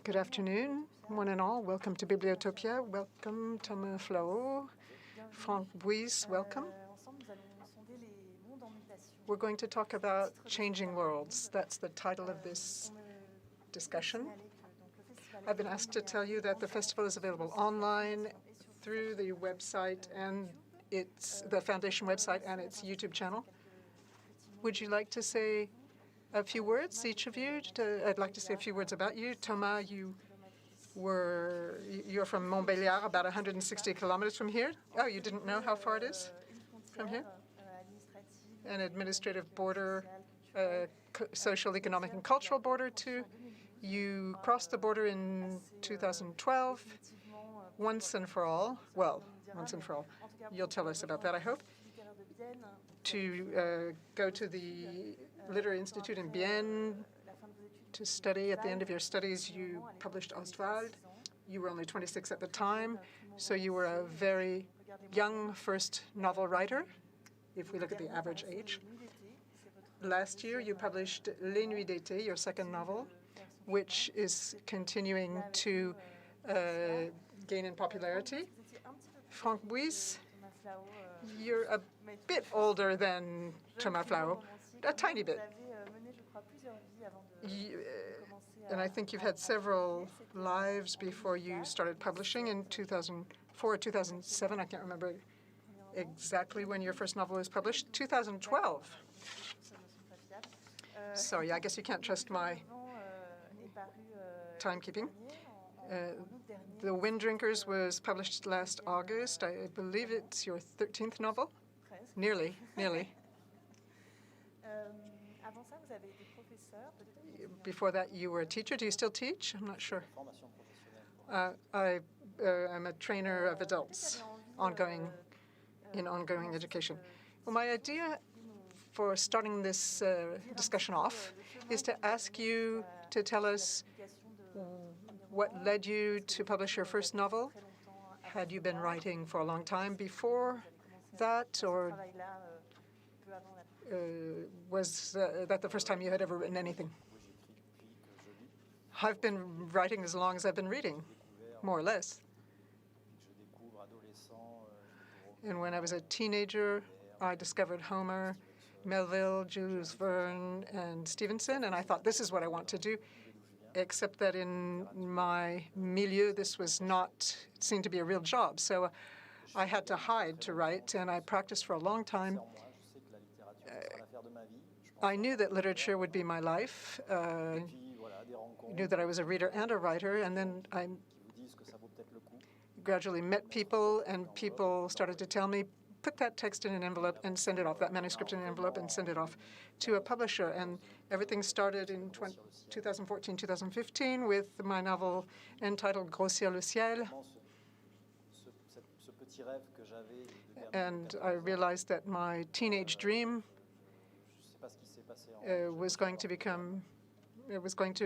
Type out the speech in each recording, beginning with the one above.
Good afternoon, one and all. Welcome to BIBLIOTOPIA. Welcome, Thomas Flahaut. Franck Bouysse, welcome. We're going to talk about changing worlds. That's the title of this discussion. I've been asked to tell you that the festival is available online through the website and the foundation website and its YouTube channel. Would you like to say a few words, each of you? I'd like to say a few words about you. Thomas, you're from Montbéliard, about 160 kilometers from here. Oh, you didn't know how far it is from here? An administrative border, social, economic, and cultural border, too. You crossed the border in 2012, once and for all. Well, once and for all. You'll tell us about that, I hope. To go to the Literary Institute in Bienne to study. At the end of your studies, you published Ostwald. You were only 26 at the time, so you were a very young first novel writer, if we look at the average age. Last year, you published Les Nuits d'été, your second novel, which is continuing to gain in popularity. Franck Bouysse, you're a bit older than Thomas Flahaut, a tiny bit. And I think you've had several lives before you started publishing in 2004 or 2007. I can't remember exactly when your first novel was published. 2012. Sorry, I guess you can't trust my timekeeping. The Wind Drinkers was published last August. I believe it's your 13th novel? Nearly. Before that, you were a teacher. Do you still teach? I'm not sure. I'm a trainer of adults, ongoing education. Well, my idea for starting this discussion off is to ask you to tell us what led you to publish your first novel. Had you been writing for a long time before that, or was that the first time you had ever written anything? I've been writing as long as I've been reading, more or less. And when I was a teenager, I discovered Homer, Melville, Jules Verne, and Stevenson, and I thought, this is what I want to do, except that in my milieu, this was not seen to be a real job. So I had to hide to write, and I practiced for a long time. I knew that literature would be my life. I knew that I was a reader and a writer, and then I gradually met people, and people started to tell me, put that text in an envelope and send it off, that manuscript in an envelope and send it off to a publisher. And everything started in 2014, 2015 with my novel entitled Grossir, ciel. And I realized that my teenage dream was going to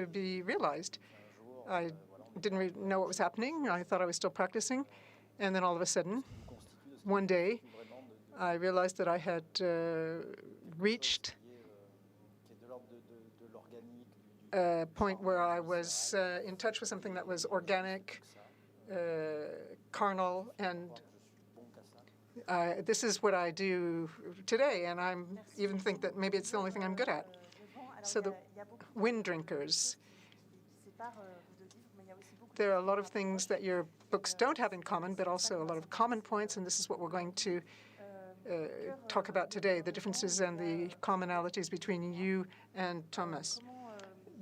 be realized. I didn't really know what was happening. I thought I was still practicing. And then all of a sudden, one day, I realized that I had reached a point where I was in touch with something that was organic, carnal, and this is what I do today, and I even think that maybe it's the only thing I'm good at. So the Wind Drinkers, there are a lot of things that your books don't have in common, but also a lot of common points, and this is what we're going to talk about today, the differences and the commonalities between you and Thomas.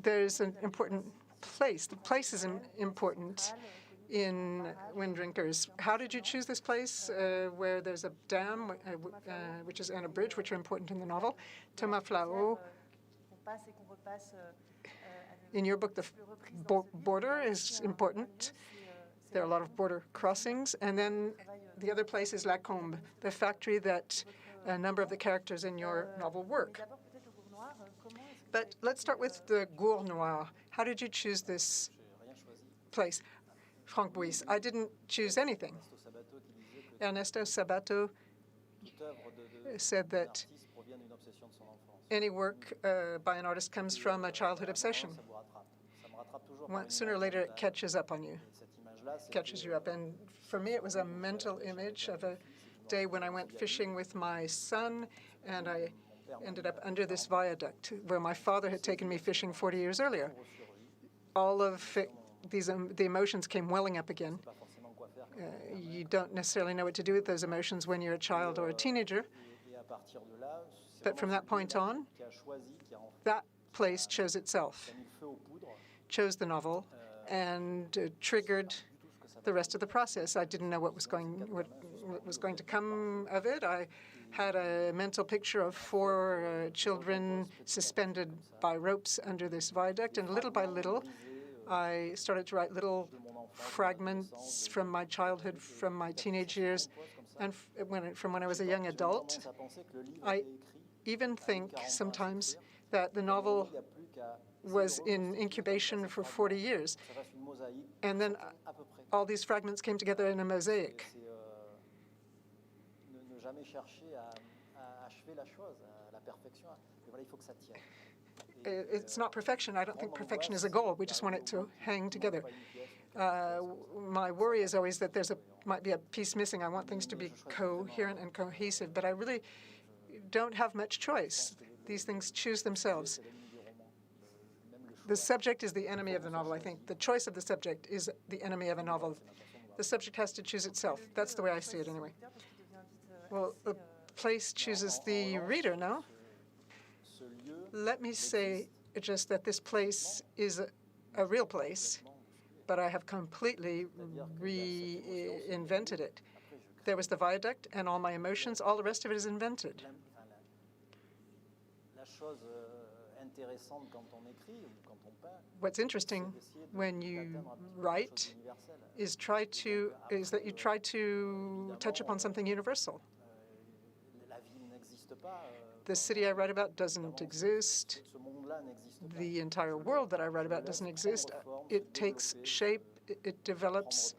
There's an important place. The place is important in Wind Drinkers. How did you choose this place where there's a dam, and a bridge, which are important in the novel? Thomas Flahaut, in your book, the border is important. There are a lot of border crossings. And then the other place is La Combe, the factory that a number of the characters in your novel work. But let's start with the Gour Noir. How did you choose this place? Franck Bouysse, I didn't choose anything. Ernesto Sabato said that any work by an artist comes from a childhood obsession. Sooner or later, it catches up on you, catches you up. And for me, it was a mental image of a day when I went fishing with my son, and I ended up under this viaduct where my father had taken me fishing 40 years earlier. All of the emotions came welling up again. You don't necessarily know what to do with those emotions when you're a child or a teenager. But from that point on, that place chose itself, chose the novel, and triggered the rest of the process. I didn't know what was going to come of it. I had a mental picture of 4 children suspended by ropes under this viaduct, and little by little, I started to write little fragments from my childhood, from my teenage years, and from when I was a young adult. I even think sometimes that the novel was in incubation for 40 years, and then all these fragments came together in a mosaic. It's not perfection. I don't think perfection is a goal. We just want it to hang together. My worry is always that might be a piece missing. I want things to be coherent and cohesive, but I really don't have much choice. These things choose themselves. The subject is the enemy of the novel, I think. The choice of the subject is the enemy of a novel. The subject has to choose itself. That's the way I see it, anyway. Well, the place chooses the reader, no? Let me say just that this place is a real place, but I have completely reinvented it. There was the viaduct and all my emotions. All the rest of it is invented. What's interesting when you write is that you try to touch upon something universal. The city I write about doesn't exist. The entire world that I write about doesn't exist. It takes shape, it develops,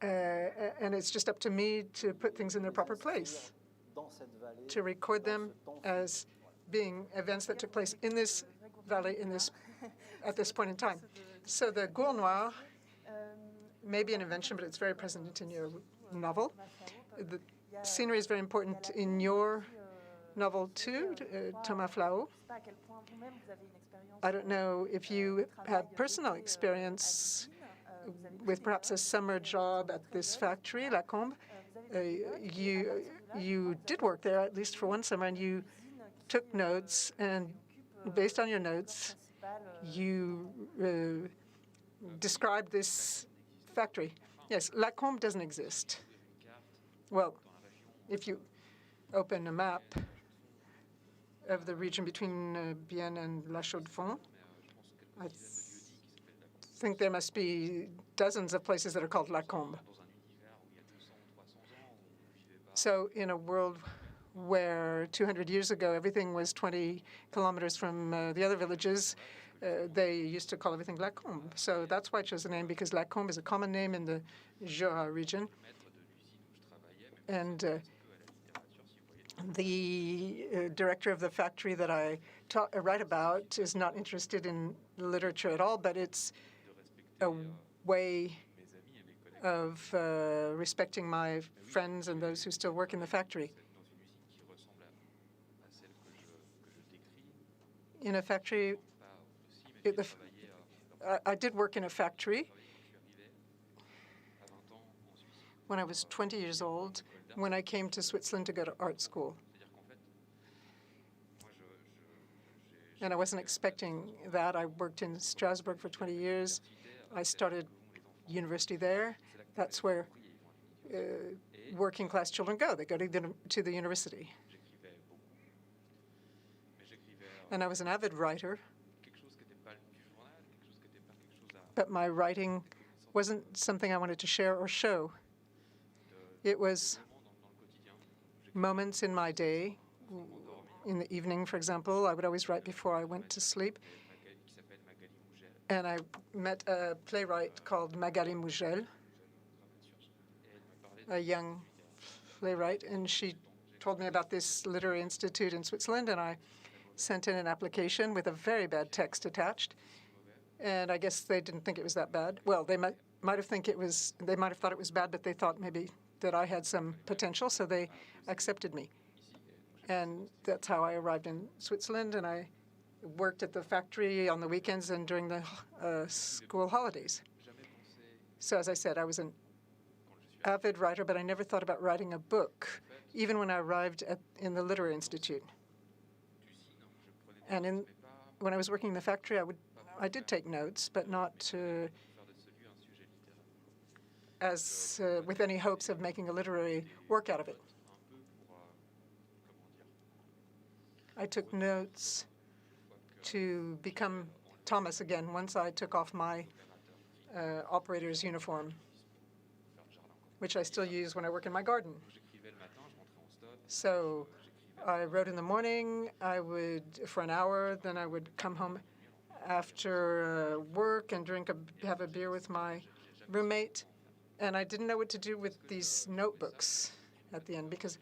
and it's just up to me to put things in their proper place, to record them as being events that took place in this valley, at this point in time. So the Goule Noire may be an invention, but it's very present in your novel. The scenery is very important in your novel too, Thomas Flahaut. I don't know if you have personal experience with perhaps a summer job at this factory, La Combe. You did work there, at least for one summer, and you took notes, and based on your notes, you described this factory. Yes, La Combe doesn't exist. Well, if you open a map of the region between Bienne and La Chaux-de-Fonds, I think there must be dozens of places that are called La Combe. So in a world where 200 years ago everything was 20 kilometers from the other villages, they used to call everything La Combe. So that's why I chose the name, because La Combe is a common name in the Jura region. And the director of the factory that I write about is not interested in literature at all, but it's a way of respecting my friends and those who still work in the factory. In a factory, I did work in a factory when I was 20 years old, when I came to Switzerland to go to art school. And I wasn't expecting that. I worked in Strasbourg for 20 years. I started university there. That's where working-class children go. They go to the university. And I was an avid writer, but my writing wasn't something I wanted to share or show. It was moments in my day. In the evening, for example, I would always write before I went to sleep. And I met a playwright called Magali Mougel, a young playwright, and she told me about this literary institute in Switzerland, and I sent in an application with a very bad text attached, and I guess they didn't think it was that bad. Well, they might have thought it was bad, but they thought maybe that I had some potential, so they accepted me. And that's how I arrived in Switzerland, and I worked at the factory on the weekends and during the school holidays. So as I said, I was an avid writer, but I never thought about writing a book, even when I arrived in the Literary Institute. And when I was working in the factory, I did take notes, but not with any hopes of making a literary work out of it. I took notes to become Thomas again once I took off my operator's uniform, which I still use when I work in my garden. So I wrote in the morning, for an hour, then I would come home after work and have a beer with my roommate. And I didn't know what to do with these notebooks at the end because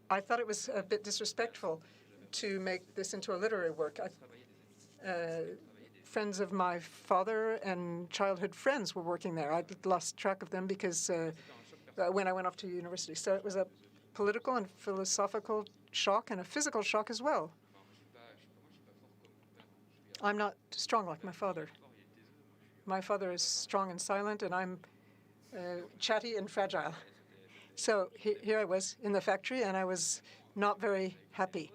I thought it was a bit disrespectful to make this into a literary work. Friends of my father and childhood friends were working there. I'd lost track of them because when I went off to university. So it was a political and philosophical shock and a physical shock as well. I'm not strong like my father. My father is strong and silent, and I'm chatty and fragile. So here I was in the factory, and I was not very happy.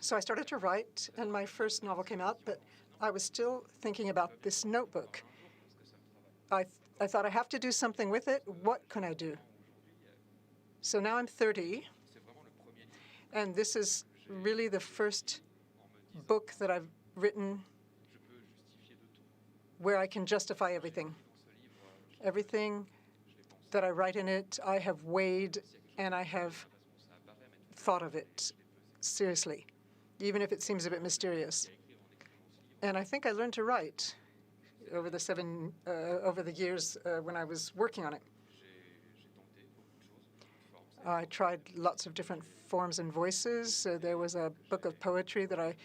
So I started to write, and my first novel came out, but I was still thinking about this notebook. I thought I have to do something with it. What can I do? So now I'm 30, and this is really the first book that I've written where I can justify everything. Everything that I write in it, I have weighed and I have thought of it seriously, even if it seems a bit mysterious. And I think I learned to write over the years when I was working on it. I tried lots of different forms and voices. There was a book of poetry that I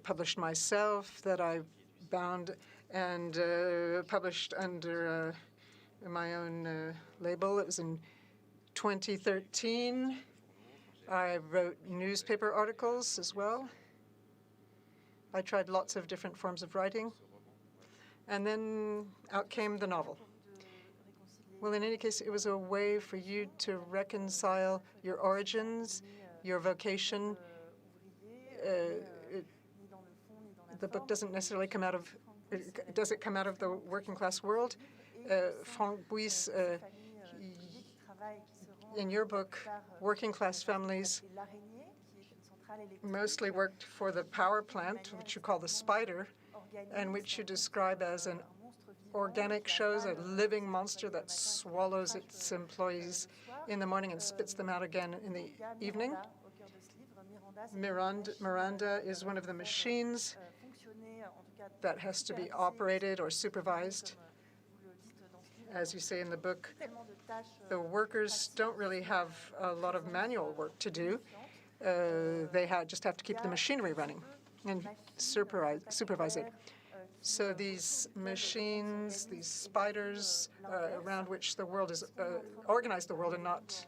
published myself, that I bound and published under my own label. It was in 2013. I wrote newspaper articles as well. I tried lots of different forms of writing. And then out came the novel. Well, in any case, it was a way for you to reconcile your origins, your vocation. The book doesn't necessarily come out of, does it come out of the working class world? Franck Bouysse, in your book, working class families mostly worked for the power plant, which you call the spider, and which you describe as an organic shows, a living monster that swallows its employees in the morning and spits them out again in the evening. Miranda is one of the machines that has to be operated or supervised. As you say in the book, the workers don't really have a lot of manual work to do. They just have to keep the machinery running and supervise it. So these machines, these spiders around which the world is organized, the world, and not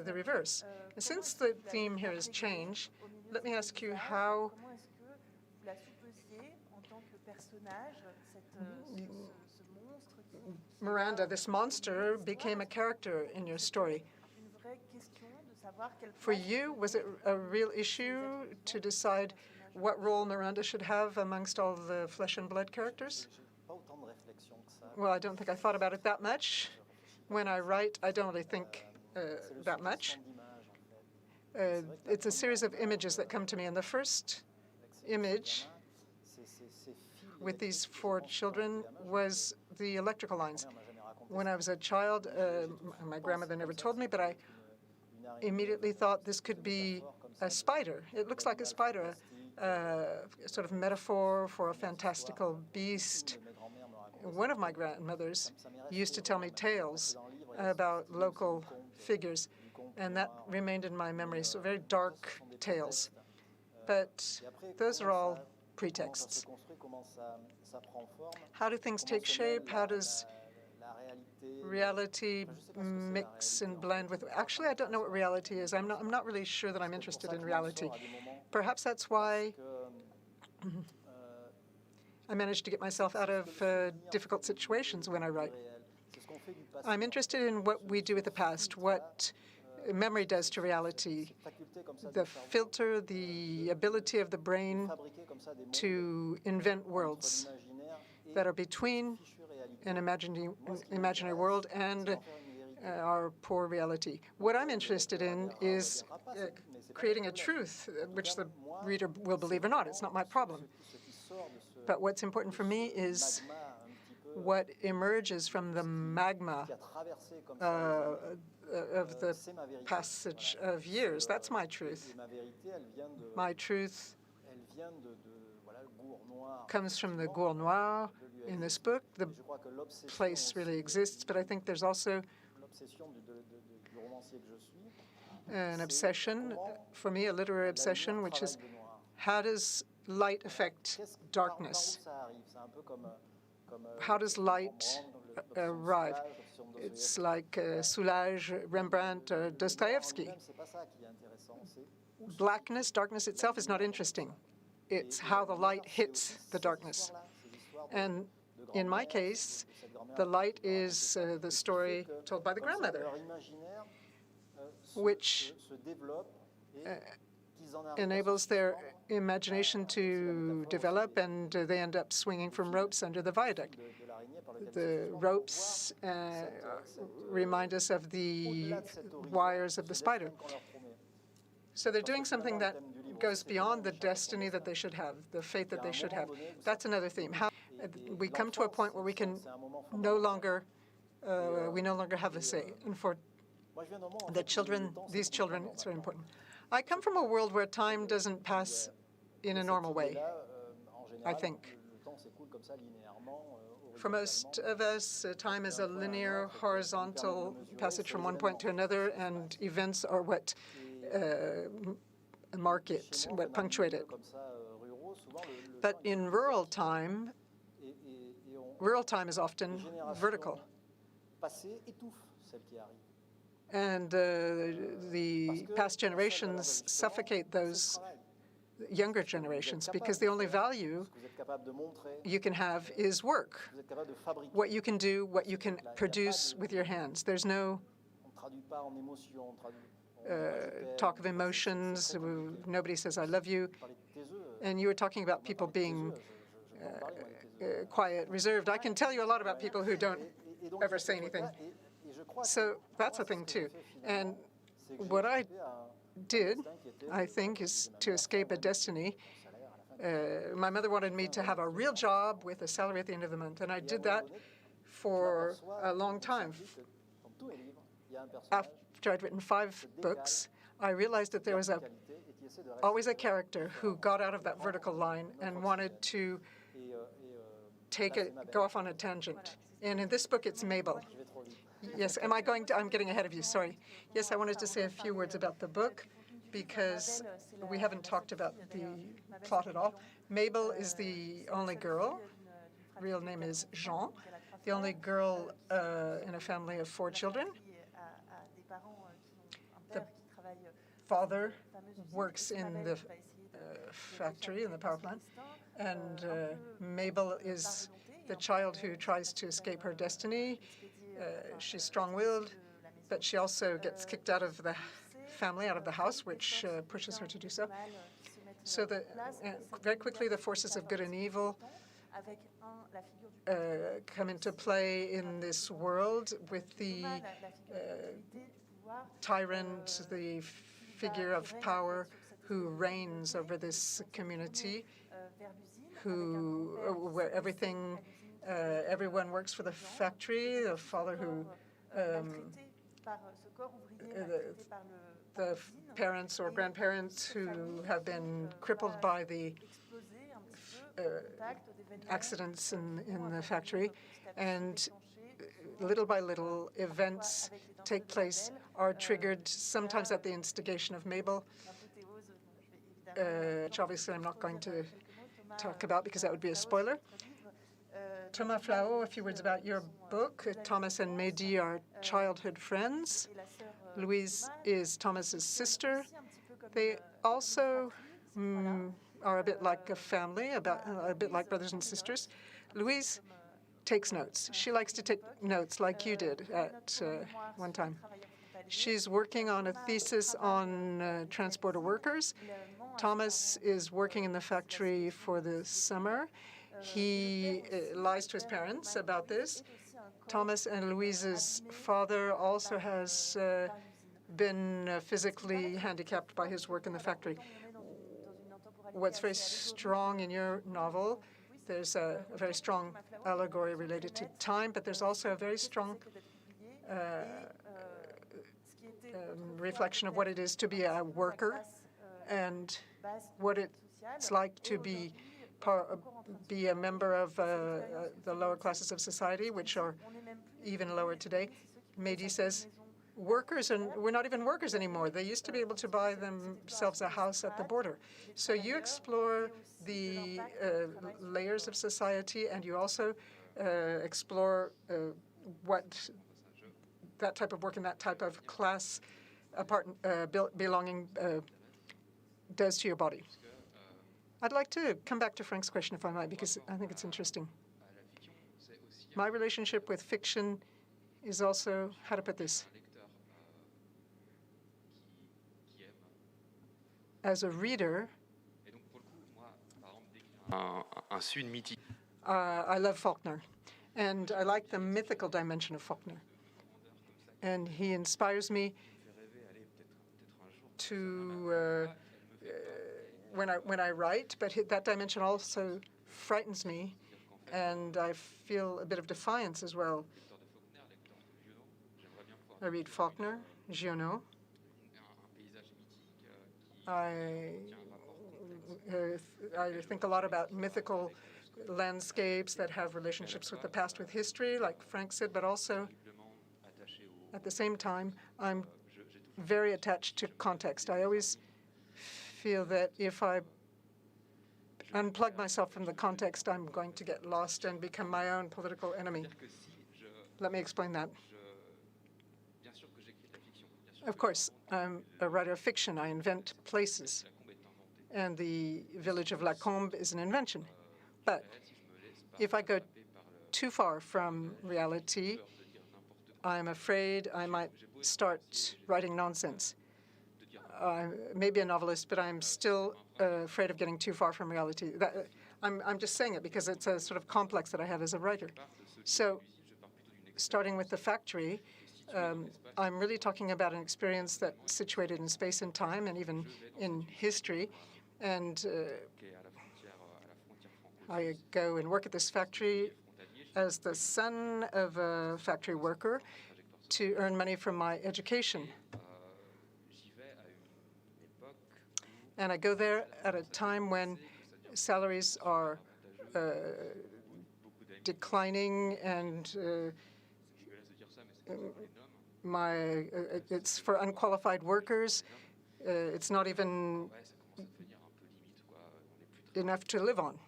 the reverse. And since the theme here is change, let me ask you how Miranda, this monster, became a character in your story. For you, was it a real issue to decide what role Miranda should have amongst all the flesh and blood characters? Well, I don't think I thought about it that much. When I write, I don't really think that much. It's a series of images that come to me, and the first image with these 4 children was the electrical lines. When I was a child, my grandmother never told me, but I immediately thought this could be a spider. It looks like a spider, sort of metaphor for a fantastical beast. One of my grandmothers used to tell me tales about local figures. and that remained in my memory, so very dark tales. But those are all pretexts. How do things take shape? How does reality mix and blend with? Actually, I don't know what reality is. I'm not really sure that I'm interested in reality. Perhaps that's why I managed to get myself out of difficult situations when I write. I'm interested in what we do with the past, what memory does to reality, the filter, the ability of the brain to invent worlds that are between an imaginary world and our poor reality. What I'm interested in is creating a truth which the reader will believe or not. It's not my problem. But what's important for me is what emerges from the magma of the passage of years. That's my truth. My truth comes from the Gour Noir in this book. The place really exists, but I think there's also an obsession, for me, a literary obsession, which is how does light affect darkness? How does light arrive? It's like Soulages, Rembrandt, Dostoevsky. Blackness, darkness itself is not interesting. It's how the light hits the darkness. And in my case, the light is the story told by the grandmother, which enables their imagination to develop, and they end up swinging from ropes under the viaduct. The ropes remind us of the wires of the spider. So they're doing something that goes beyond the destiny that they should have, the fate that they should have. That's another theme. How we come to a point where we can no longer have a say. And for the children, these children, it's very important. I come from a world where time doesn't pass in a normal way, I think. For most of us, time is a linear, horizontal passage from one point to another, and events are what mark it, what punctuate it. But in rural time is often vertical. And the past generations suffocate those younger generations because the only value you can have is work, what you can do, what you can produce with your hands. There's no talk of emotions. Nobody says, I love you. And you were talking about people being quiet, reserved. I can tell you a lot about people who don't ever say anything. So that's a thing, too. And what I did, I think, is to escape a destiny. My mother wanted me to have a real job with a salary at the end of the month, and I did that for a long time. After I'd written 5 books, I realized that there was always a character who got out of that vertical line and wanted to go off on a tangent. And in this book, it's Mabel. Yes, I'm getting ahead of you, sorry. Yes, I wanted to say a few words about the book because we haven't talked about the plot at all. Mabel is the only girl. Real name is Jean. The only girl in a family of 4 children. The father works in the factory, in the power plant, and Mabel is the child who tries to escape her destiny. She's strong-willed, but she also gets kicked out of the family, out of the house, which pushes her to do so. So very quickly, the forces of good and evil come into play in this world with the tyrant, the figure of power who reigns over this community, where everyone works for the factory, the father who the parents or grandparents who have been crippled by the accidents in the factory, and little by little, events take place, are triggered, sometimes at the instigation of Mabel, which obviously I'm not going to talk about because that would be a spoiler. Thomas Flahaut, a few words about your book. Thomas and Mehdi are childhood friends. Louise is Thomas's sister. They also are a bit like a family, a bit like brothers and sisters. Louise takes notes. She likes to take notes like you did at one time. She's working on a thesis on transporter workers. Thomas is working in the factory for the summer. He lies to his parents about this. Thomas and Louise's father also has been physically handicapped by his work in the factory. What's very strong in your novel, there's a very strong allegory related to time, but there's also a very strong reflection of what it is to be a worker and what it's like to be a member of the lower classes of society, which are even lower today. Mehdi says, workers, and we're not even workers anymore. They used to be able to buy themselves a house at the border. So you explore the layers of society, and you also explore what that type of work and that type of class belonging does to your body. I'd like to come back to Frank's question, if I might, because I think it's interesting. My relationship with fiction is also, how to put this, as a reader, I love Faulkner, and I like the mythical dimension of Faulkner. And he inspires me to when I write, but that dimension also frightens me, and I feel a bit of defiance as well. I read Faulkner, Giono. I think a lot about mythical landscapes that have relationships with the past, with history, like Frank said, but also, at the same time, I'm very attached to context. I always feel that if I unplug myself from the context, I'm going to get lost and become my own political enemy. Let me explain that. Of course, I'm a writer of fiction. I invent places, and the village of La Combe is an invention. But if I go too far from reality, I'm afraid I might start writing nonsense. Maybe a novelist, but I'm still afraid of getting too far from reality. I'm just saying it because it's a sort of complex that I have as a writer. So, starting with the factory, I'm really talking about an experience that's situated in space and time, and even in history. And I go and work at this factory as the son of a factory worker to earn money from my education. And I go there at a time when salaries are declining, and it's for unqualified workers. It's not even enough to live on.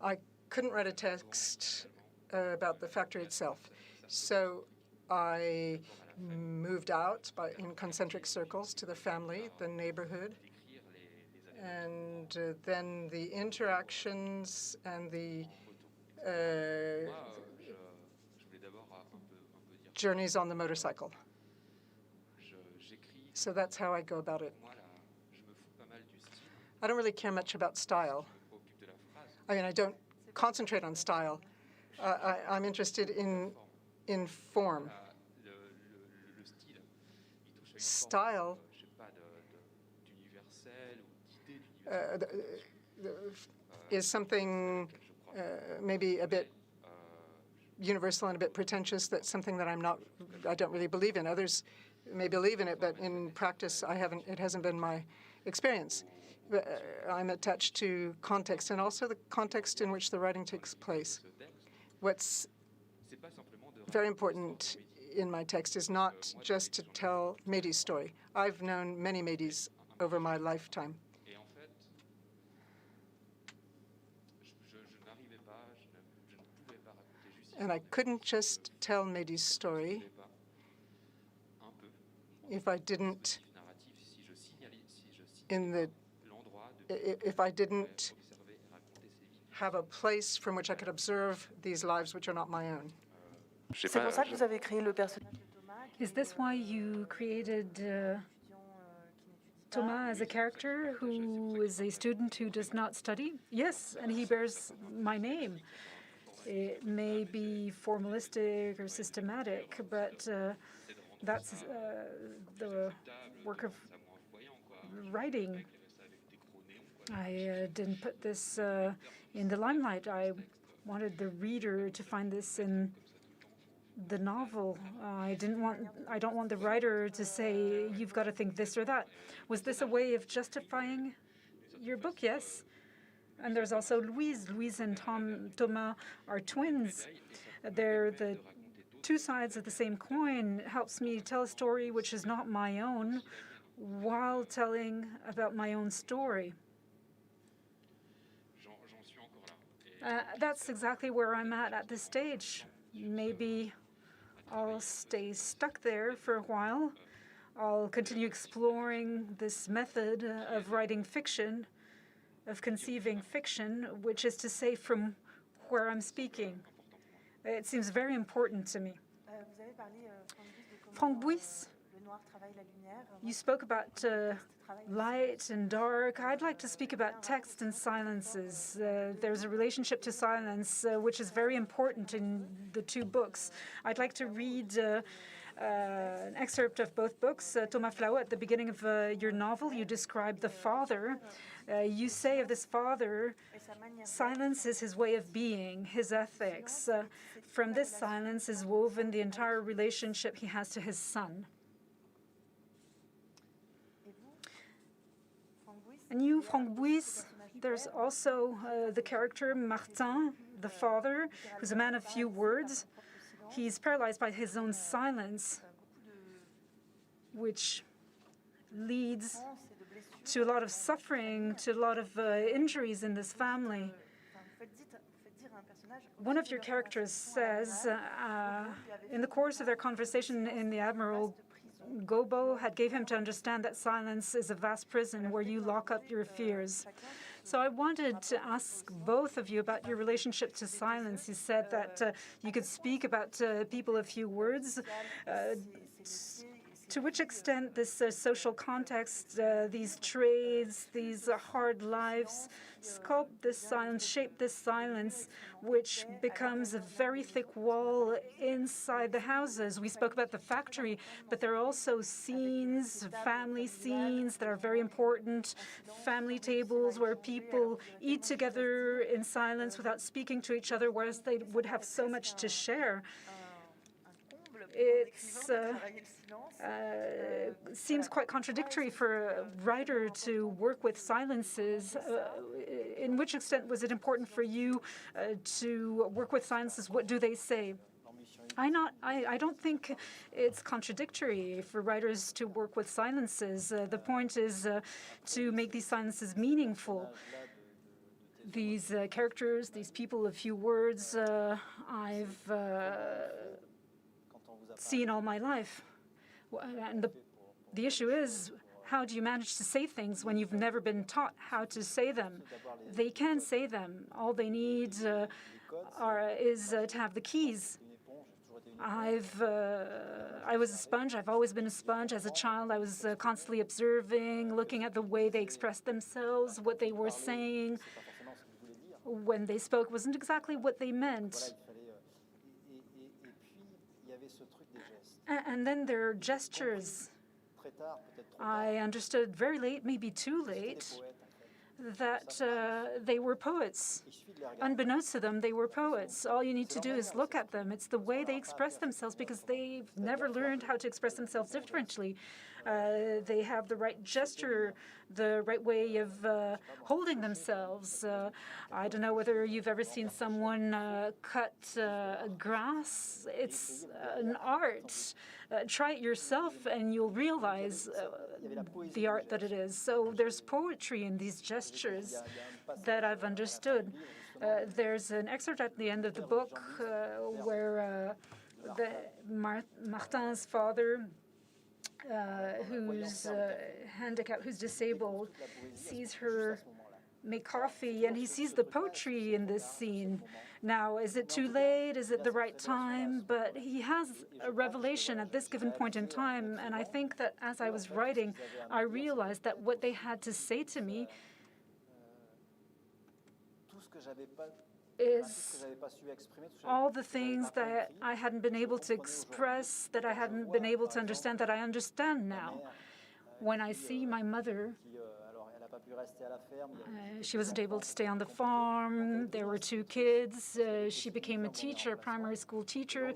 I couldn't write a text about the factory itself, so I moved out in concentric circles to the family, the neighborhood, and then the interactions and the journeys on the motorcycle. So that's how I go about it. I don't really care much about style. I mean, I don't concentrate on style. I'm interested in form. Style is something maybe a bit universal and a bit pretentious. That's something that I don't really believe in. Others may believe in it, but in practice, it hasn't been my experience. I'm attached to context and also the context in which the writing takes place. What's very important in my text is not just to tell Mehdi's story. I've known many Mehdi's over my lifetime. And I couldn't just tell Mehdi's story if I didn't have a place from which I could observe these lives which are not my own. C'est pour ça que vous avez créé le personnage de Thomas. Is this why you created Thomas as a character who is a student who does not study? Yes, and he bears my name. It may be formalistic or systematic, but that's the work of writing. I didn't put this in the limelight. I wanted the reader to find this in the novel. I don't want the writer to say, you've got to think this or that. Was this a way of justifying your book? Yes. And there's also Louise. Louise and Thomas are twins. They're the two sides of the same coin. It helps me tell a story which is not my own while telling about my own story. That's exactly where I'm at this stage. Maybe I'll stay stuck there for a while. I'll continue exploring this method of writing fiction, of conceiving fiction, which is to say from where I'm speaking. It seems very important to me. Franck Bouysse, you spoke about light and dark. I'd like to speak about text and silences. There's a relationship to silence which is very important in the two books. I'd like to read an excerpt of both books. Thomas Flahaut, at the beginning of your novel, you describe the father. You say of this father, silence is his way of being, his ethics. From this silence is woven the entire relationship he has to his son. And you, Franck Bouysse, there's also the character Martin, the father, who's a man of few words. He's paralyzed by his own silence, which leads to a lot of suffering, to a lot of injuries in this family. One of your characters says, in the course of their conversation in the Admiral, Gobo had gave him to understand that silence is a vast prison where you lock up your fears. So I wanted to ask both of you about your relationship to silence. You said that you could speak about people of few words. To which extent this social context, these trades, these hard lives, sculpt this silence, shape this silence, which becomes a very thick wall inside the houses. We spoke about the factory, but there are also scenes, family scenes that are very important, family tables where people eat together in silence without speaking to each other, whereas they would have so much to share. It seems quite contradictory for a writer to work with silences. In which extent was it important for you to work with silences? What do they say? I don't think it's contradictory for writers to work with silences. The point is to make these silences meaningful. These characters, these people of few words, I've seen all my life. And the issue is, how do you manage to say things when you've never been taught how to say them? They can say them. All they need is to have the keys. I was a sponge. I've always been a sponge. As a child, I was constantly observing, looking at the way they expressed themselves, what they were saying. When they spoke wasn't exactly what they meant. And then there are gestures. I understood very late, maybe too late, that they were poets. Unbeknownst to them, they were poets. All you need to do is look at them. It's the way they express themselves because they've never learned how to express themselves differently. They have the right gesture, the right way of holding themselves. I don't know whether you've ever seen someone cut grass. It's an art. Try it yourself and you'll realize the art that it is. So there's poetry in these gestures that I've understood. There's an excerpt at the end of the book where Martin's father, who's handicapped, who's disabled, sees her make coffee, and he sees the poetry in this scene. Now, is it too late? Is it the right time? But he has a revelation at this given point in time, and I think that as I was writing, I realized that what they had to say to me is all the things that I hadn't been able to express, that I hadn't been able to understand, that I understand now. When I see my mother, she wasn't able to stay on the farm. There were 2 kids. She became a teacher, a primary school teacher.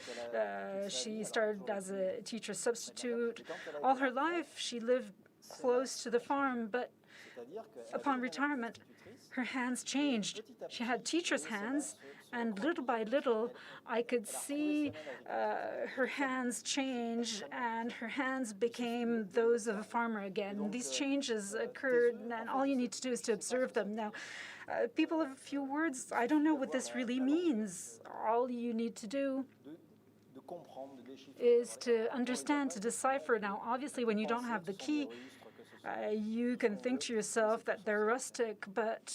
She started as a teacher substitute. All her life, she lived close to the farm, but upon retirement, her hands changed. She had teacher's hands, and little by little, I could see her hands change, and her hands became those of a farmer again. These changes occurred, and all you need to do is to observe them. Now, people of a few words, I don't know what this really means. All you need to do is to understand, to decipher. Now, obviously, when you don't have the key, you can think to yourself that they're rustic, but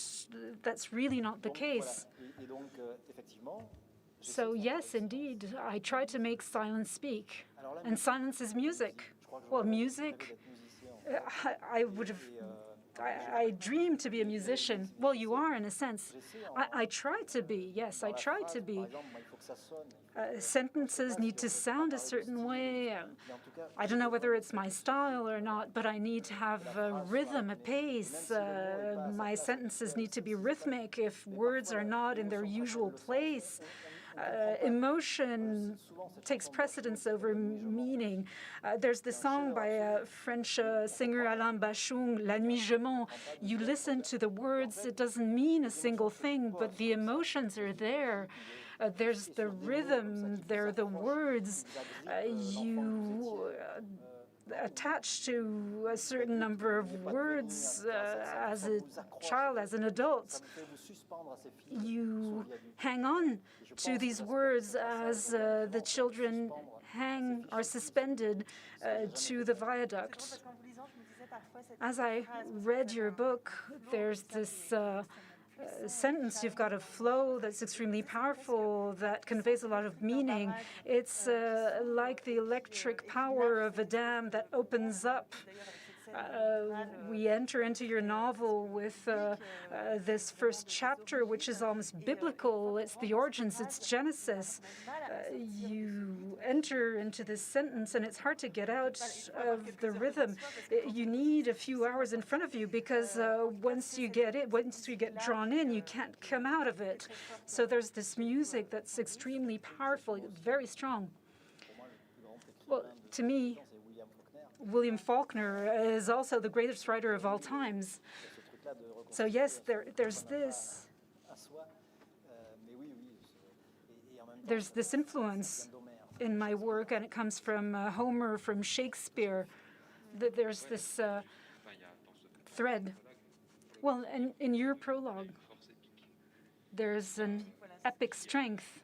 that's really not the case. So yes, indeed, I try to make silence speak, and silence is music. Well, music, I dream to be a musician. Well, you are in a sense. I try to be, yes, I try to be. Sentences need to sound a certain way. I don't know whether it's my style or not, but I need to have a rhythm, a pace. My sentences need to be rhythmic if words are not in their usual place. Emotion takes precedence over meaning. There's this song by a French singer, Alain Bachung, La Nuit Je mens. You listen to the words, it doesn't mean a single thing, but the emotions are there. There's the rhythm, there are the words. You attach to a certain number of words as a child, as an adult. You hang on to these words as the children are suspended to the viaduct. As I read your book, there's this sentence, you've got a flow that's extremely powerful, that conveys a lot of meaning. It's like the electric power of a dam that opens up. We enter into your novel with this first chapter, which is almost biblical. It's the origins, it's Genesis. You enter into this sentence, and it's hard to get out of the rhythm. You need a few hours in front of you because once you get drawn in, you can't come out of it. So there's this music that's extremely powerful, very strong. Well, to me, William Faulkner is also the greatest writer of all times. So yes, there's this. There's this influence in my work, and it comes from Homer, from Shakespeare. There's this thread. Well, in your prologue, there's an epic strength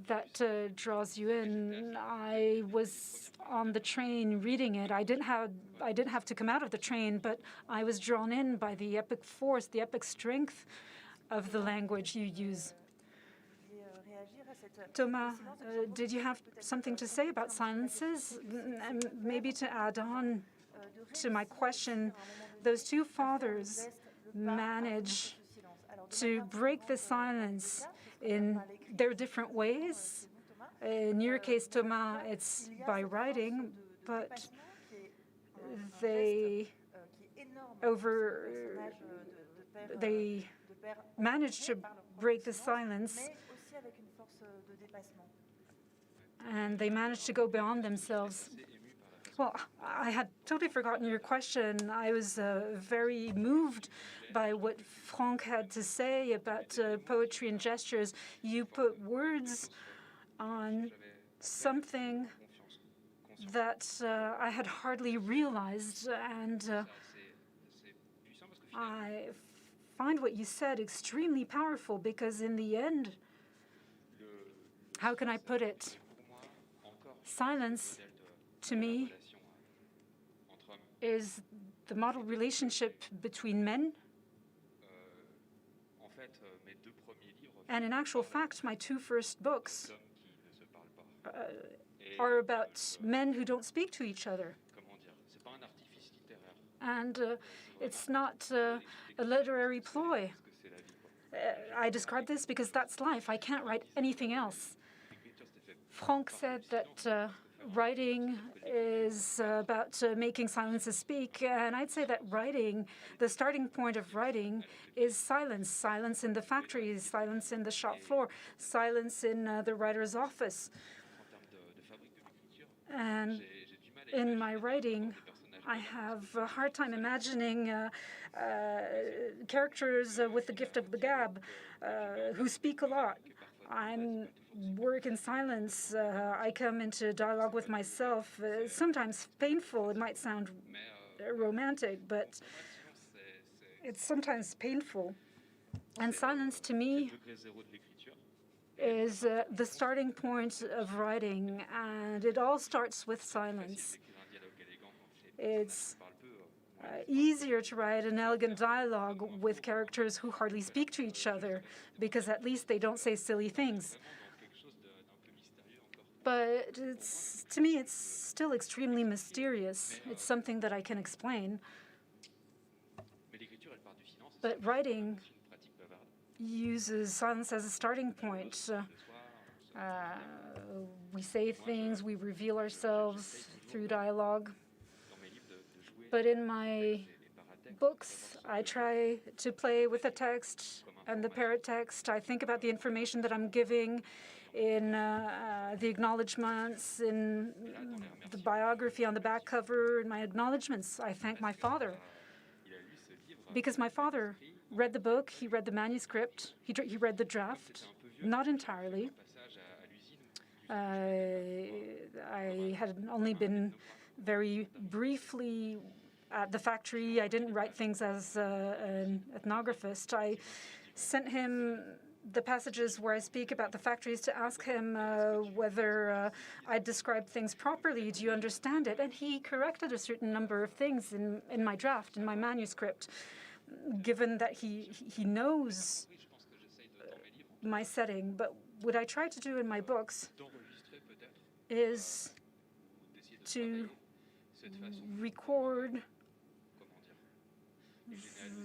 that draws you in. I was on the train reading it. I didn't have to come out of the train, but I was drawn in by the epic force, the epic strength of the language you use. Thomas, did you have something to say about silences? And maybe to add on to my question, those 2 fathers manage to break the silence in their different ways. In your case, Thomas, it's by writing, but they they managed to break the silence, and they managed to go beyond themselves. Well, I had totally forgotten your question. I was very moved by what Franck had to say about poetry and gestures. You put words on something that I had hardly realized, and I find what you said extremely powerful, because in the end, how can I put it? Silence, to me, is the model relationship between men. And in actual fact, my two first books are about men who don't speak to each other. And it's not a literary ploy. I describe this because that's life. I can't write anything else. Franck said that writing is about making silences speak, and I'd say that writing, the starting point of writing, is silence. Silence in the factory, silence in the shop floor, silence in the writer's office. And in my writing, I have a hard time imagining characters with the gift of the gab who speak a lot. I work in silence. I come into dialogue with myself. Sometimes painful. It might sound romantic, but it's sometimes painful. And silence, to me, is the starting point of writing, and it all starts with silence. It's easier to write an elegant dialogue with characters who hardly speak to each other, because at least they don't say silly things. But to me, it's still extremely mysterious. It's something that I can explain. But writing uses silence as a starting point. We say things, we reveal ourselves through dialogue. But in my books, I try to play with the text and the paratext. I think about the information that I'm giving in the acknowledgments, in the biography on the back cover, in my acknowledgments. I thank my father, because my father read the book, he read the manuscript, he read the draft, not entirely. I had only been very briefly at the factory. I didn't write things as an ethnographist. I sent him the passages where I speak about the factories to ask him whether I described things properly. Do you understand it? And he corrected a certain number of things in my draft, in my manuscript, given that he knows my setting. But what I try to do in my books is to record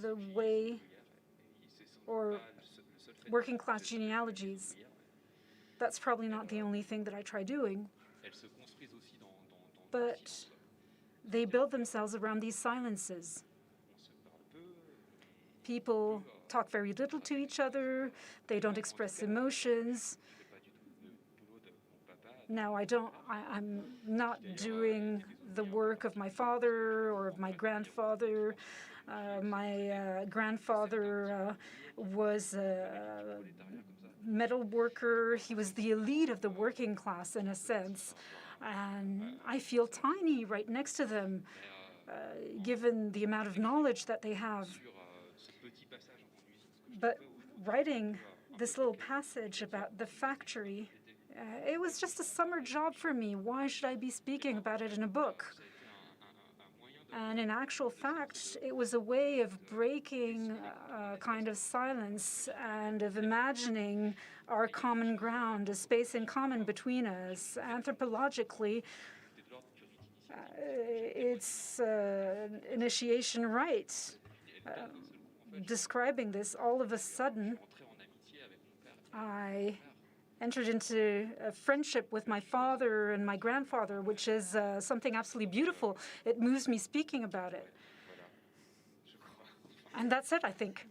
the way, or working class genealogies. That's probably not the only thing that I try doing, but they build themselves around these silences. People talk very little to each other. They don't express emotions. Now, I'm not doing the work of my father or of my grandfather. My grandfather was a metal worker. He was the elite of the working class, in a sense. And I feel tiny right next to them, given the amount of knowledge that they have. But writing this little passage about the factory, it was just a summer job for me. Why should I be speaking about it in a book? And in actual fact, it was a way of breaking a kind of silence and of imagining our common ground, a space in common between us. Anthropologically, it's an initiation rite. Describing this, all of a sudden, I entered into a friendship with my father and my grandfather, which is something absolutely beautiful. It moves me speaking about it. And that's it, I think.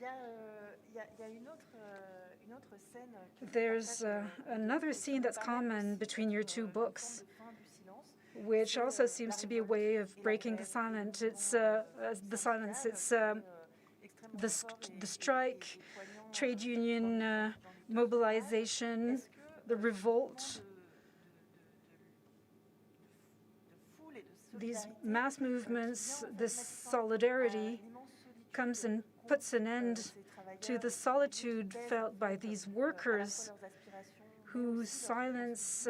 There's another scene that's common between your two books, which also seems to be a way of breaking the silence. It's the silence. It's the strike, trade union mobilization, the revolt. These mass movements, this solidarity comes and puts an end to the solitude felt by these workers who silence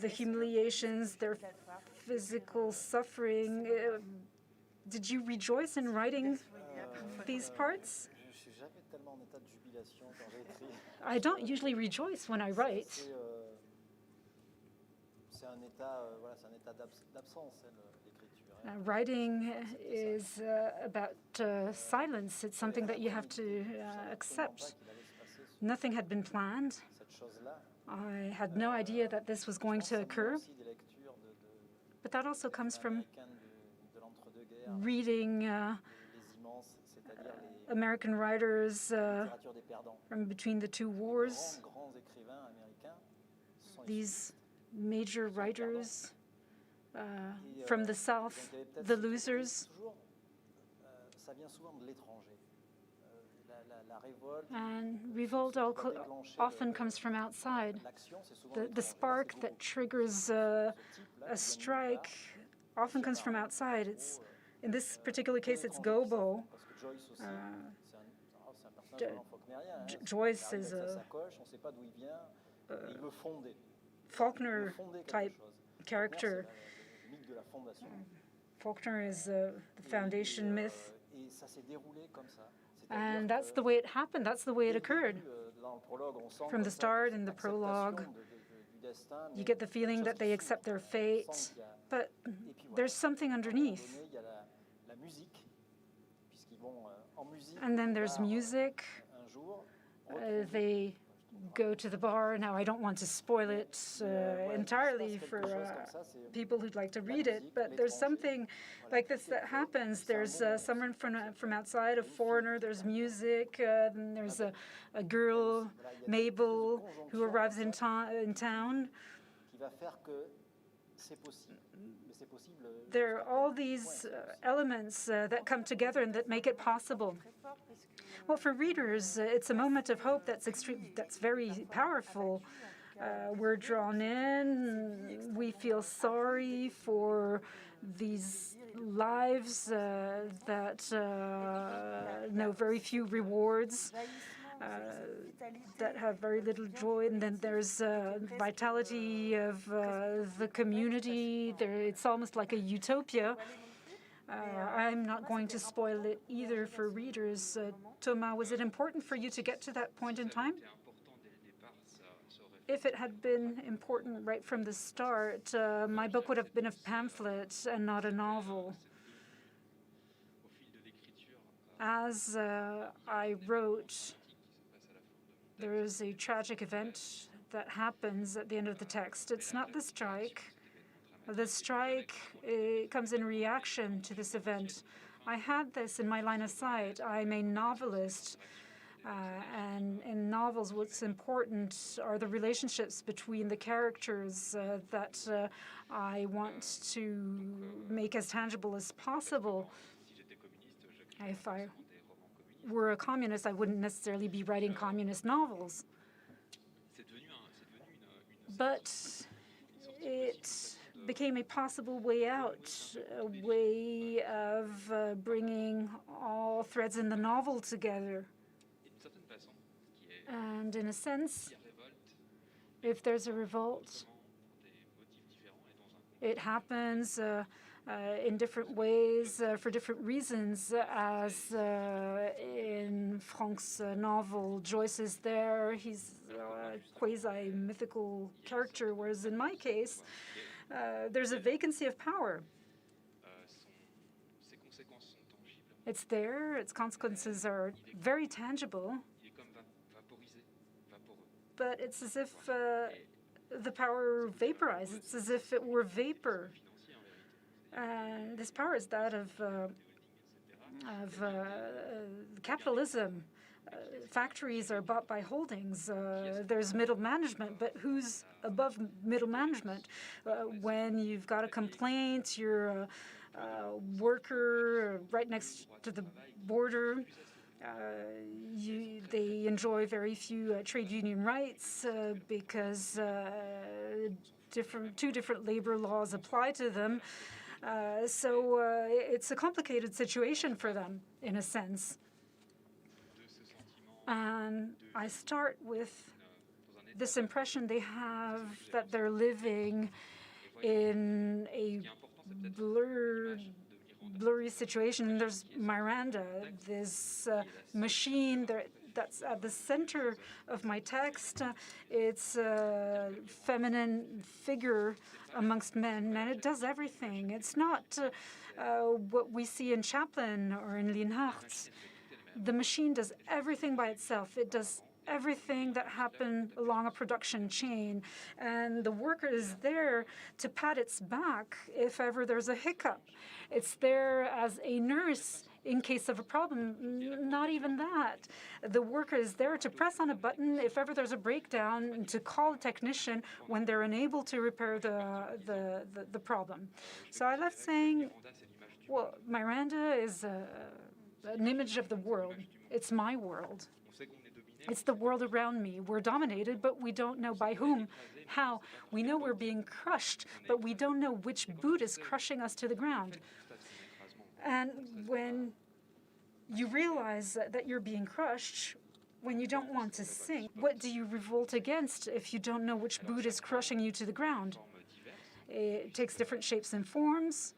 the humiliations, their physical suffering. Did you rejoice in writing these parts? I don't usually rejoice when I write. Writing is about silence. It's something that you have to accept. Nothing had been planned. I had no idea that this was going to occur. But that also comes from reading American writers from between the two wars. These major writers from the South, the losers. And revolt often comes from outside. The spark that triggers a strike often comes from outside. In this particular case, it's Gobo. Joyce is a Faulkner-type character. Faulkner is the foundation myth. And that's the way it happened. That's the way it occurred. From the start, in the prologue, you get the feeling that they accept their fate, but there's something underneath. And then there's music. They go to the bar. Now, I don't want to spoil it entirely for people who'd like to read it, but there's something like this that happens. There's someone from outside, a foreigner, there's music, then there's a girl, Mabel, who arrives in town. There are all these elements that come together and that make it possible. Well, for readers, it's a moment of hope that's very powerful. We're drawn in. We feel sorry for these lives that know very few rewards, that have very little joy. And then there's vitality of the community. It's almost like a utopia. I'm not going to spoil it either for readers. Thomas, was it important for you to get to that point in time? If it had been important right from the start, my book would have been a pamphlet and not a novel. As I wrote, there is a tragic event that happens at the end of the text. It's not the strike. The strike comes in reaction to this event. I had this in my line of sight. I'm a novelist, and in novels what's important are the relationships between the characters that I want to make as tangible as possible. If I were a communist, I wouldn't necessarily be writing communist novels. But it became a possible way out, a way of bringing all threads in the novel together. And in a sense, if there's a revolt, it happens in different ways for different reasons, as in Franck's novel, Joyce is there. He's a quasi-mythical character, whereas in my case, there's a vacancy of power. It's there. Its consequences are very tangible. But it's as if the power vaporized. It's as if it were vapor. And this power is that of of capitalism. Factories are bought by holdings. There's middle management, but who's above middle management? When you've got a complaint, you're a worker right next to the border. They enjoy very few trade union rights because two different labor laws apply to them. So it's a complicated situation for them, in a sense. And I start with this impression they have that they're living in a blurry situation. There's Miranda, this machine that's at the center of my text. It's a feminine figure amongst men, and it does everything. It's not what we see in Chaplin or in Linhart. The machine does everything by itself. It does everything that happened along a production chain, and the worker is there to pat its back if ever there's a hiccup. It's there as a nurse in case of a problem. Not even that. The worker is there to press on a button if ever there's a breakdown, and to call a technician when they're unable to repair the problem. So I left saying, well, Miranda is an image of the world. It's my world. It's the world around me. We're dominated, but we don't know by whom, how. We know we're being crushed, but we don't know which boot is crushing us to the ground. And when you realize that you're being crushed, when you don't want to sink, what do you revolt against if you don't know which boot is crushing you to the ground? It takes different shapes and forms.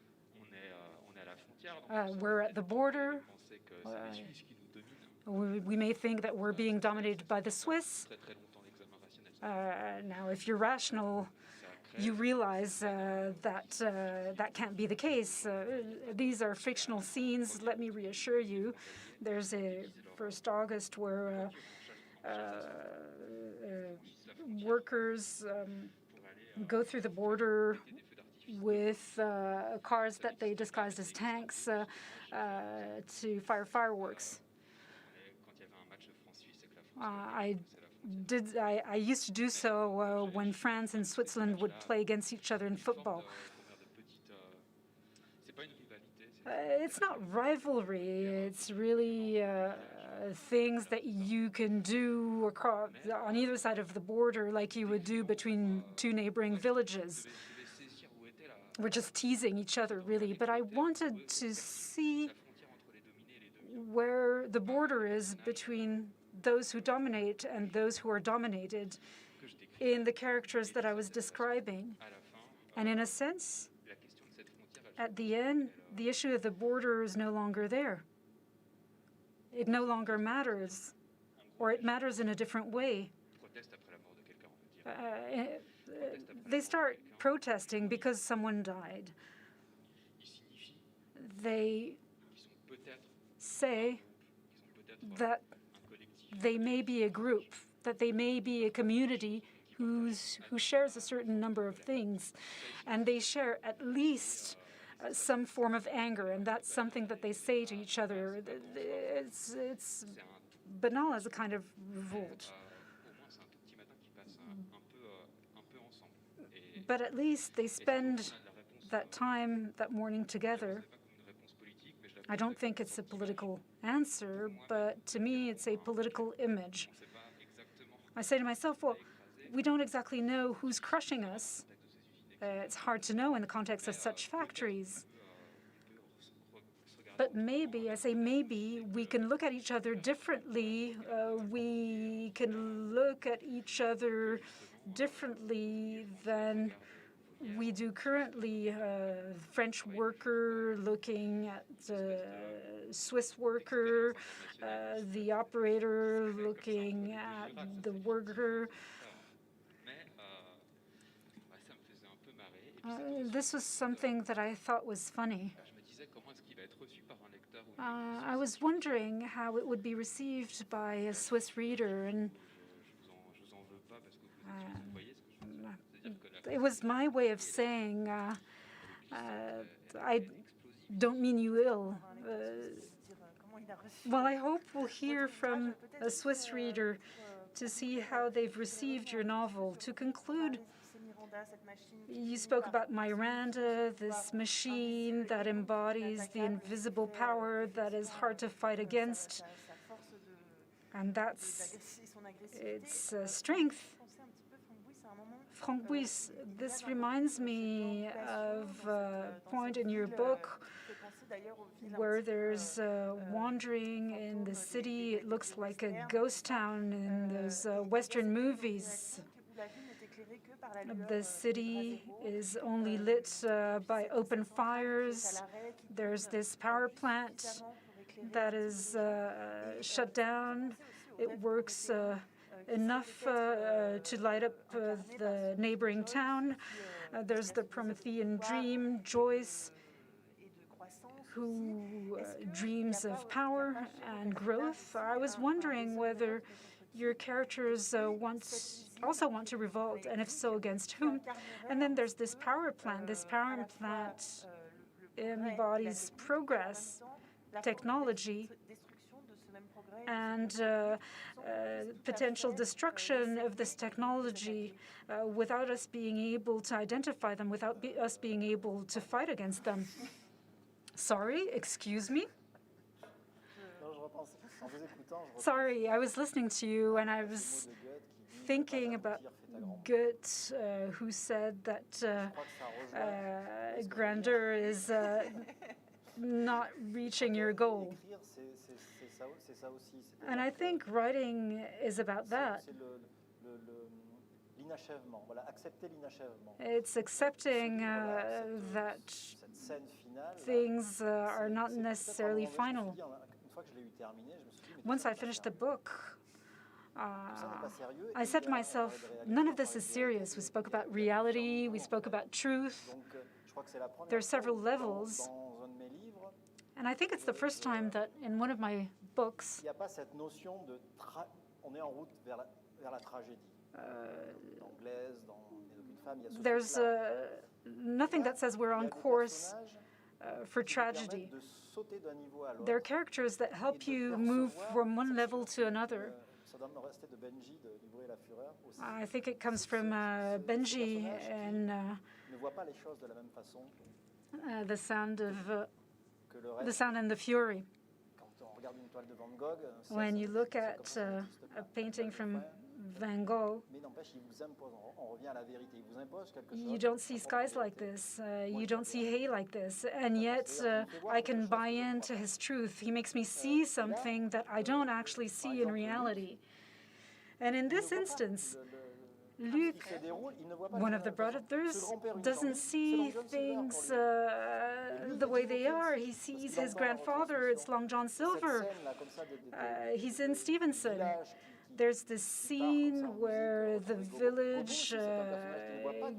We're at the border. We may think that we're being dominated by the Swiss. Now, if you're rational, you realize that can't be the case. These are fictional scenes. Let me reassure you. There's a 1st August where workers go through the border with cars that they disguised as tanks to fire fireworks. I used to do so when France and Switzerland would play against each other in football. It's not rivalry. It's really things that you can do across, on either side of the border, like you would do between two neighboring villages. We're just teasing each other, really. But I wanted to see where the border is between those who dominate and those who are dominated in the characters that I was describing. And in a sense, at the end, the issue of the border is no longer there. It no longer matters, or it matters in a different way. They start protesting because someone died. They say that they may be a group, that they may be a community who shares a certain number of things, and they share at least some form of anger, and that's something that they say to each other. It's banal as a kind of revolt. But at least they spend that time, that morning together. I don't think it's a political answer, but to me it's a political image. I say to myself, well, we don't exactly know who's crushing us. It's hard to know in the context of such factories. But maybe, I say maybe, we can look at each other differently. We can look at each other differently than we do currently. French worker looking at the Swiss worker, the operator looking at the worker. This was something that I thought was funny. I was wondering how it would be received by a Swiss reader, and it was my way of saying, I don't mean you ill. Well, I hope we'll hear from a Swiss reader to see how they've received your novel. To conclude, you spoke about Miranda, this machine that embodies the invisible power that is hard to fight against, and that's its strength. Franck Bouysse, this reminds me of a point in your book where there's wandering in the city. It looks like a ghost town in those Western movies. The city is only lit by open fires. There's this power plant that is shut down. It works enough to light up the neighboring town. There's the Promethean dream, Joyce, who dreams of power and growth. I was wondering whether your characters also want to revolt, and if so, against whom? And then there's this power plant. This power plant embodies progress, technology, and potential destruction of this technology without us being able to identify them, without us being able to fight against them. Sorry, excuse me? Sorry, I was listening to you and I was thinking about Goethe, who said that grandeur is not reaching your goal. And I think writing is about that. It's accepting that things are not necessarily final. Once I finished the book, I said to myself, none of this is serious. We spoke about reality, we spoke about truth. There are several levels. And I think it's the first time that in one of my books, there's nothing that says we're on course for tragedy. There are characters that help you move from one level to another. I think it comes from Benji and the Sound and the Fury. When you look at a painting from Van Gogh, you don't see skies like this, you don't see hay like this, and yet I can buy into his truth. He makes me see something that I don't actually see in reality. And in this instance, Luc, one of the brothers, doesn't see things the way they are. He sees his grandfather, it's Long John Silver. He's in Stevenson. There's this scene where the village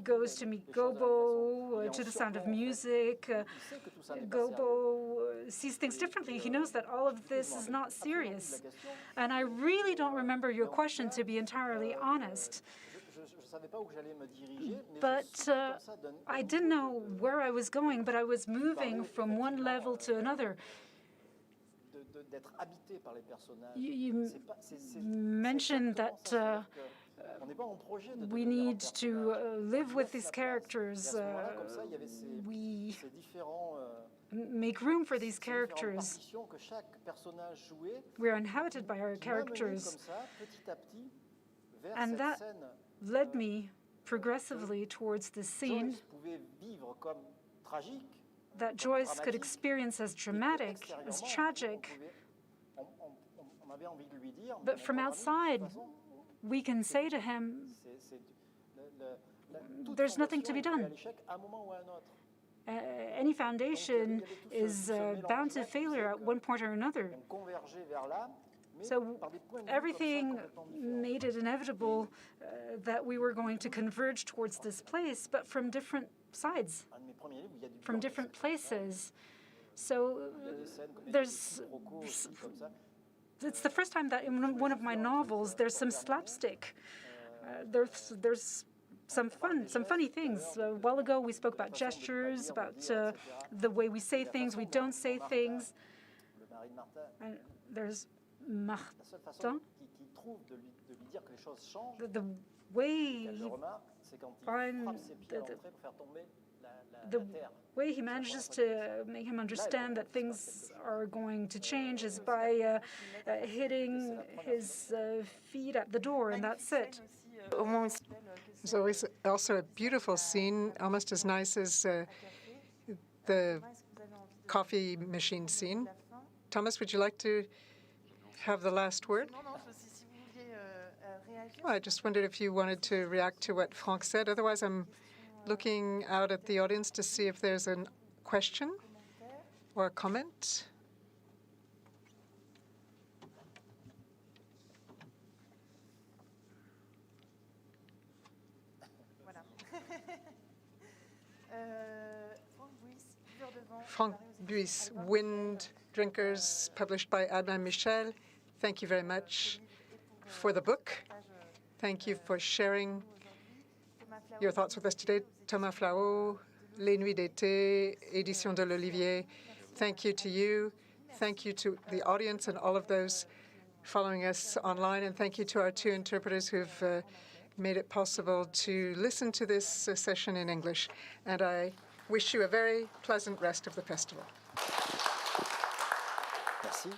goes to meet Gobo to the sound of music. Gobo sees things differently. He knows that all of this is not serious. And I really don't remember your question, to be entirely honest. But I didn't know where I was going, but I was moving from one level to another. You mentioned that we need to live with these characters. We make room for these characters. We're inhabited by our characters. And that led me progressively towards this scene that Joyce could experience as dramatic, as tragic. But from outside, we can say to him, there's nothing to be done. Any foundation is bound to failure at one point or another. So everything made it inevitable that we were going to converge towards this place, but from different sides, from different places. So it's the first time that in one of my novels there's some slapstick. There's some funny things. A while ago we spoke about gestures, about the way we say things, we don't say things. And there's Martin. The way he finds the way he manages to make him understand that things are going to change is by hitting his feet at the door, and that's it. There's always also a beautiful scene, almost as nice as the coffee machine scene. Thomas, would you like to have the last word? Well, I just wondered if you wanted to react to what Franck said. Otherwise, I'm looking out at the audience to see if there's a question or a comment. Franck Bouysse, Wind Drinkers, published by Albin Michel. Thank you very much for the book. Thank you for sharing your thoughts with us today. Thomas Flahaut, Les Nuits d'été, Édition de l'Olivier. Thank you to you. Thank you to the audience and all of those following us online. And thank you to our two interpreters who've made it possible to listen to this session in English. And I wish you a very pleasant rest of the festival. Merci.